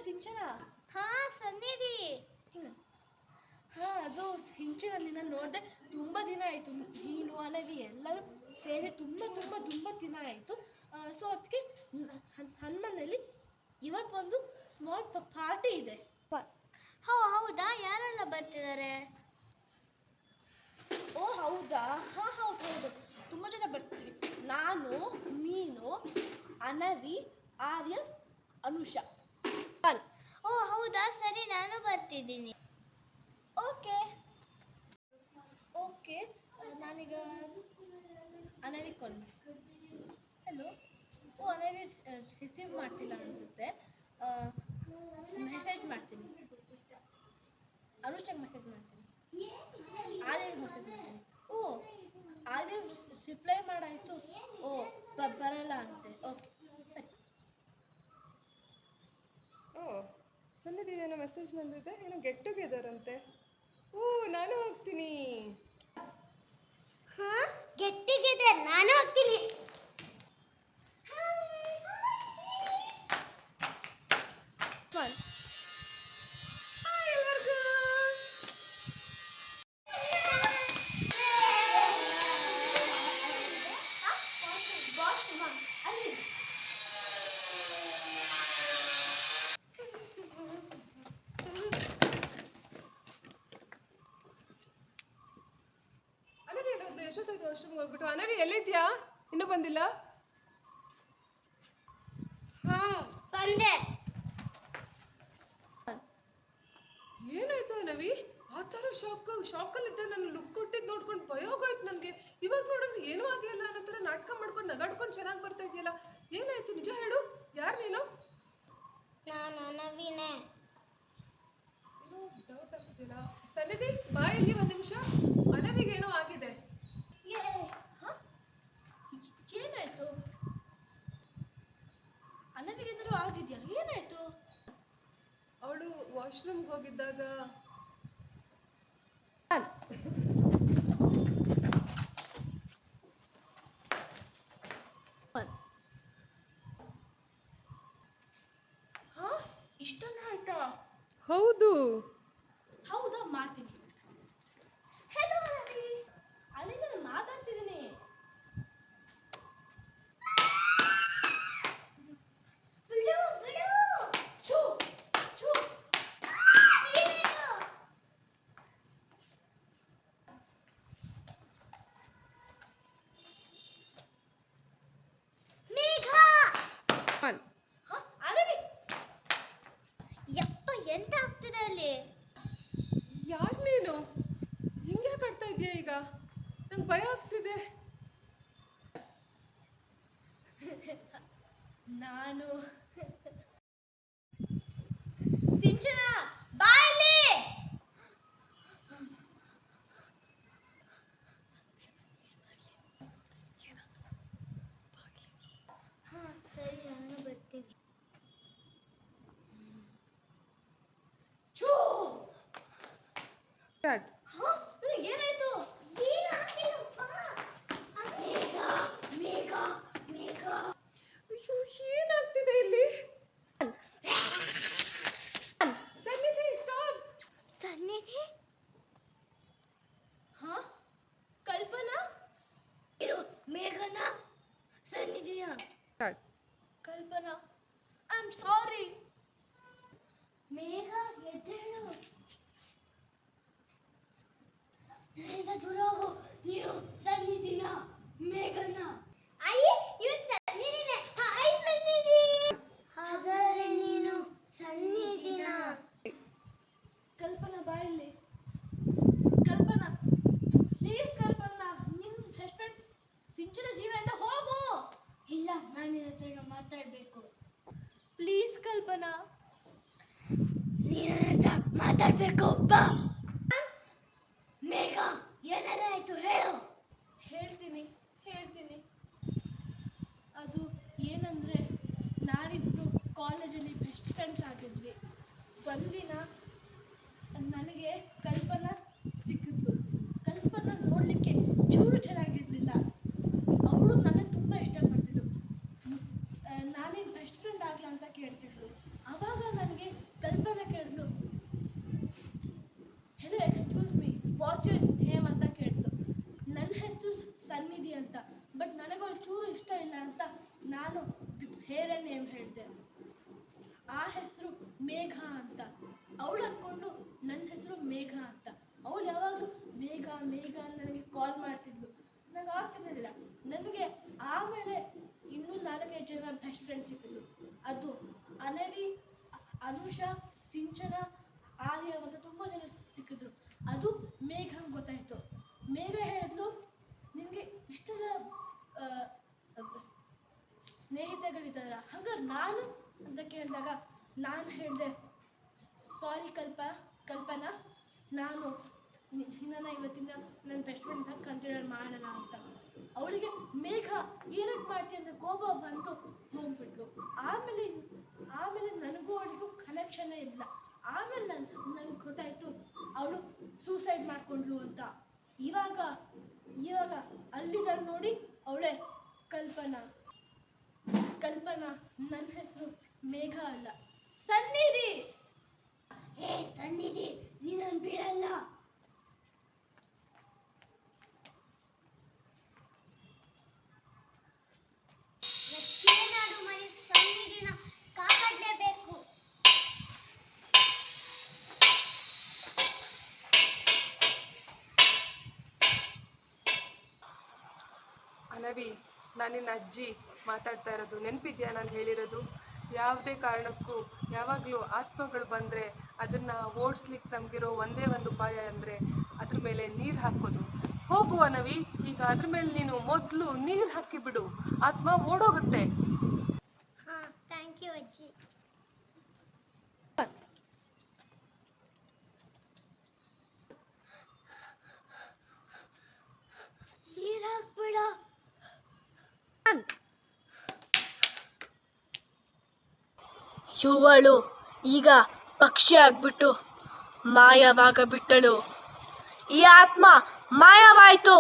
ಸಿಂಚನ. ಹಾ ಸನ್ನಿಧಿ. ಹಾ ಅದು ಸಿಂಚನ, ನಿನ್ನ ನೋಡಿದೆ ತುಂಬ ದಿನ ಆಯಿತು. ನೀನು ಅನವಿ ಎಲ್ಲರೂ ಸೇರಿ ತುಂಬ ತುಂಬ ತುಂಬ ದಿನ ಆಯಿತು. ಸೊ ಅದಕ್ಕೆ ಹನುಮನಲ್ಲಿ ಇವತ್ತೊಂದು ಸ್ಮಾಲ್ ಪಾರ್ಟಿ ಇದೆ. ಹೌದಾ, ಯಾರೆಲ್ಲ ಬರ್ತಿದ್ದಾರೆ? ಓ ಹೌದಾ, ಹಾಂ ಹೌದು ಹೌದು, ತುಂಬ ಜನ ಬರ್ತೀವಿ. ನಾನು, ನೀನು, ಅನವಿ, ಆರ್ಯ, ಅನುಷಾ. ಓ ಹೌದಾ, ಸರಿ, ನಾನು ಬರ್ತಿದ್ದೀನಿ. ಓಕೆ ಓಕೆ, ನಾನೀಗ ಅನವಿ ಕಾಲ್. ಹಲೋ. ಓ ಅನವಿ ರಿಸೀವ್ ಮಾಡ್ತಿಲ್ಲ ಅನಿಸುತ್ತೆ. ಮೆಸೇಜ್ ಮಾಡ್ತೀನಿ, ಅನುಷಾಗೆ ಮೆಸೇಜ್ ಮಾಡ್ತೀನಿ, ಆರ್ಯಗೆ ಮೆಸೇಜ್ ಮಾಡ್ತೀನಿ. ಓ ಆರ್ಯ ರಿಪ್ಲೈ ಮಾಡಾಯಿತು. ಓ ಬರಲ್ಲ ಅಂತೆ. ಓಕೆ ಸರಿ. ಓ ಸನ್ನಿಧಿ ಏನೋ ಮೆಸೇಜ್ ಬಂದಿದೆ, ಏನೋ ಗೆಟ್ ಟುಗೆದರ್ ಅಂತೆ. ಓ ನಾನು ಹೋಗ್ತೀನಿ. ಹಾ, ಗೆಟ್ ಟುಗೆದರ್, ನಾನು ಹೋಗ್ತೀನಿ. ಅನವಿ ಎಲ್ಲೋದ್ಲು? ಎಷ್ಟೊತ್ತಾಯ್ತು ವಾಶ್ರೂಮ್ಗೆ ಹೋಗ್ಬಿಟ್ಟು? ಅನವಿ ಎಲ್ಲಿದ್ಯಾ? ಇನ್ನೂ ಬಂದಿಲ್ಲ? ಹಾ ಬಂದೆ. ಏನಾಯ್ತು ಅನವಿ? ಆ ಥರ ಶಾಕಲ್ಲಿದ್ದೆ. ನನ್ನ ಲುಕ್ ಕೊಟ್ಟಿದ್ದು ನೋಡ್ಕೊಂಡು ಭಯ ಆಗೋಯ್ತು ನನಗೆ. ಇವಾಗ ನೋಡಿದ್ರೆ ಏನೂ ಆಗಿಲ್ಲ ಅನ್ನೋ ಥರ ನಾಟಕ ಮಾಡ್ಕೊಂಡು ನಗಾಡ್ಕೊಂಡು ಚೆನ್ನಾಗಿ ಬರ್ತಾ ಇದೆಯಲ್ಲ. ಏನಾಯ್ತು ನಿಜ ಹೇಳು, ಯಾರು ನೀನು? ನಾನು ಅನವಿನೇ. ಡೌಟ್ ಆಗ್ತಿಲ್ಲ. ಸನ್ನಿಧಿ ಬಾ ಇಲ್ಲಿ ಒಂದು ನಿಮಿಷ. ಅನವಿಗೇನೋ ಆಗಿದೆ. ಏನಾಯ್ತು? ಅನವಿಗೇನಾದ್ರು ಆಗಿದ್ಯಾ? ಏನಾಯ್ತು? ಅವಳು ವಾಶ್ರೂಮ್ಗೆ ಹೋಗಿದ್ದಾಗ ಇಷ್ಟನ್ನ ಆಯ್ತಾ? ಹೌದು. ಹೌದಾ, ಮಾಡ್ತೀನಿ. ಹೆಲೋ ಅನವಿ, ಅಲ್ಲಿಂದ ನಾನು ಮಾತಾಡ್ತಿದ್ದೀನಿ. ಬಿಡು ಬಿಡು. ಛೂ ಛೂ. ಮೇಘ. ಅನವಿ, ಯಪ್ಪ, ಎಂತ ಆಗ್ತಿದೆ ಅಲ್ಲಿ? ಯಾರು ನೀನು? ಹಿಂಗೆ ಕಟ್ತಾ ಇದೆಯಾ ಈಗ? ನಂಗೆ ಭಯ ಆಗ್ತಿದೆ. ನಾನು ಸಿಂಚನ, ಬಾ ಇಲ್ಲಿ. ಹಾ ಸರಿ, ನಾನು ಬರ್ತೀನಿ. ಛೂ. ಏನಾಯ್ತು? ಮೇಘ ಮೇಘ. ಅಯ್ಯೋ, ಏನಾಗ್ತಿದೆ ಇಲ್ಲಿ? ಸನ್ನಿಧಿ ಸ್ಟಾಪ್. ಸನ್ನಿಧಿ. ಹಾ, ಕಲ್ಪನಾ? ಮೇಘನ, ಸನ್ನಿಧಿಯ. ಕಲ್ಪನಾ, ಐ ಆಮ್ ಸಾರಿ. ಮೇಘ, ಎದ್ದೇಳು. ನನ್ನಿಂದ ದೂರ ಹೋಗು. ನೀನು ಸನ್ನಿಧಿನ, ಮೇಘನ. ಅಯ್ಯ, ಇವನು ಸನ್ನಿಧಿನೇ. ಹಾಯ್ ಸನ್ನಿಧಿ. ಹಾಗಾದ್ರೆ ನೀನು ಸನ್ನಿಧಿನ. ಕಲ್ಪನಾ ಬಾ ಇಲ್ಲಿ. ಕಲ್ಪನಾ ಪ್ಲೀಸ್, ಕಲ್ಪನಾ, ನಿನ್ನ ಬೆಸ್ಟ್ ಫ್ರೆಂಡ್ ಸಿಂಚನ ಜೀವದಿಂದ ಹೋಗು. ಇಲ್ಲ, ನಾನು ನಿನ್ನ ಹತ್ರ ಮಾತಾಡ್ಬೇಕು. ಪ್ಲೀಸ್ ಕಲ್ಪನಾ. ನೀನು ನನ್ನ ಹತ್ರ ಮಾತಾಡ್ಬೇಕು. ಬಾ. ಮೇಘ, ಏನೆಲ್ಲ ಆಯ್ತು ಹೇಳು. ಹೇಳ್ತೀನಿ. ಅದು ಏನಂದ್ರೆ, ನಾವಿಬ್ರು ಕಾಲೇಜಲ್ಲಿ ಬೆಸ್ಟ್ ಫ್ರೆಂಡ್ಸ್ ಆಗಿದ್ವಿ. ಒಂದಿನ ನನಗೆ ಕಲ್ಪನಾ ಸಿಕ್ಕಿದ್ಲು. ಕಲ್ಪನಾ ನೋಡಲಿಕ್ಕೆ ಚೂರು ಚೆನ್ನಾಗಿರ್ಲಿಲ್ಲ. ಅವಳು ನನ್ನ ತುಂಬ ಇಷ್ಟಪಡ್ತಿದ್ಳು. ನಾನೇನು ಬೆಸ್ಟ್ ಫ್ರೆಂಡ್ ಆಗಲ್ಲ ಅಂತ ಕೇಳ್ತಿದ್ಳು. ಆವಾಗ ನನಗೆ ಆ ಹೆಸರು ಮೇಘ ಅಂತ. ಅವಳು ಅನ್ಕೊಂಡು ನನ್ನ ಹೆಸರು ಮೇಘ ಅಂತ. ಅವಳು ಯಾವಾಗಲೂ ಮೇಘ ಮೇಘ ಅಂತ ನನಗೆ ಕಾಲ್ ಮಾಡ್ತಿದ್ಲು. ನಂಗೆ ಆಗ್ತಿರ್ಲಿಲ್ಲ. ನನಗೆ ಆಮೇಲೆ ಇನ್ನೂ 4-5 ಜನ ಬೆಸ್ಟ್ ಫ್ರೆಂಡ್ ಸಿಕ್ಕಿದ್ರು. ಅದು ಅನವಿ, ಅನುಷಾ, ಸಿಂಚನ, ಆರ್ಯ ಅಂತ ತುಂಬ ಜನ ಸಿಕ್ಕಿದ್ರು. ಅದು ಮೇಘ ಅಂತ ಗೊತ್ತಾಯ್ತು. ಮೇಘ ಹೇಳಿದ್ಲು, ನಿನಗೆ ಇಷ್ಟೆಲ್ಲ ಸ್ನೇಹಿತಗಳಿದ್ದಾರ, ಹಂಗಾರೆ ನಾನು ಅಂತ ಕೇಳಿದಾಗ ನಾನು ಹೇಳಿದೆ, ಸಾರಿ ಕಲ್ಪನಾ, ನಾನು ನಿನ್ನನ್ನು ಇವತ್ತಿಂದ ನನ್ನ ಬೆಸ್ಟ್ ಫ್ರೆಂಡ್ ಅಂತ ಕನ್ಸಿಡರ್ ಮಾಡೋಣ ಅಂತ. ಅವಳಿಗೆ ಮೇಘ ಏನಕ್ಕೆ ಮಾಡ್ತೀನಿ ಅಂತ ಕೋಪ ಬಂದು ಹೋಗ್ಬಿಟ್ಲು. ಆಮೇಲೆ ನನಗೂ ಅವಳಿಗೂ ಕನೆಕ್ಷನ್ನೇ ಇಲ್ಲ. ಆಮೇಲೆ ನನಗೆ ಗೊತ್ತಾಯ್ತು ಅವಳು ಸೂಸೈಡ್ ಮಾಡ್ಕೊಂಡ್ಲು ಅಂತ. ಇವಾಗ ಅಲ್ಲಿದ್ದಾಳೆ ನೋಡಿ, ಅವಳೇ ಕಲ್ಪನಾ. ನನ್ನ ಹೆಸರು ಮೇಘ ಅಲ್ಲ, ಸನ್ನಿಧಿ. ಹೇ ಸನ್ನಿಧಿ, ನೀನನ್ನು ಬಿಡಲ್ಲ. ಏನಾದ್ರು ಮಾಡಿ ಸನ್ನಿಧಿನ ಕಾಪಾಡಲೇಬೇಕು. ಅನವಿ, ನಾನು ನಿನ್ನ ಅಜ್ಜಿ ಮಾತಾಡ್ತಾ ಇರೋದು ನೆನಪಿದ್ಯಾ? ನಾನು ಹೇಳಿರೋದು, ಯಾವುದೇ ಕಾರಣಕ್ಕೂ ಯಾವಾಗಲೂ ಆತ್ಮಗಳು ಬಂದರೆ ಅದನ್ನು ಓಡಿಸ್ಲಿಕ್ಕೆ ನಮಗಿರೋ ಒಂದೇ ಒಂದು ಉಪಾಯ ಅಂದರೆ ಅದ್ರ ಮೇಲೆ ನೀರು ಹಾಕೋದು. ಹೋಗು ಅನವಿ, ಈಗ ಅದ್ರ ಮೇಲೆ ನೀನು ಮೊದಲು ನೀರು ಹಾಕಿಬಿಡು, ಆತ್ಮ ಓಡೋಗುತ್ತೆ. ಹಾ, ಥ್ಯಾಂಕ್ ಯು ಅಜ್ಜಿ. ನೀರು ಹಾಕ್ಬೇಡ. ಇವಳು ಈಗ ಪಕ್ಷಿ ಆಗ್ಬಿಟ್ಟು ಮಾಯವಾಗಬಿಟ್ಟಳು. ಈ ಆತ್ಮ ಮಾಯವಾಯ್ತು.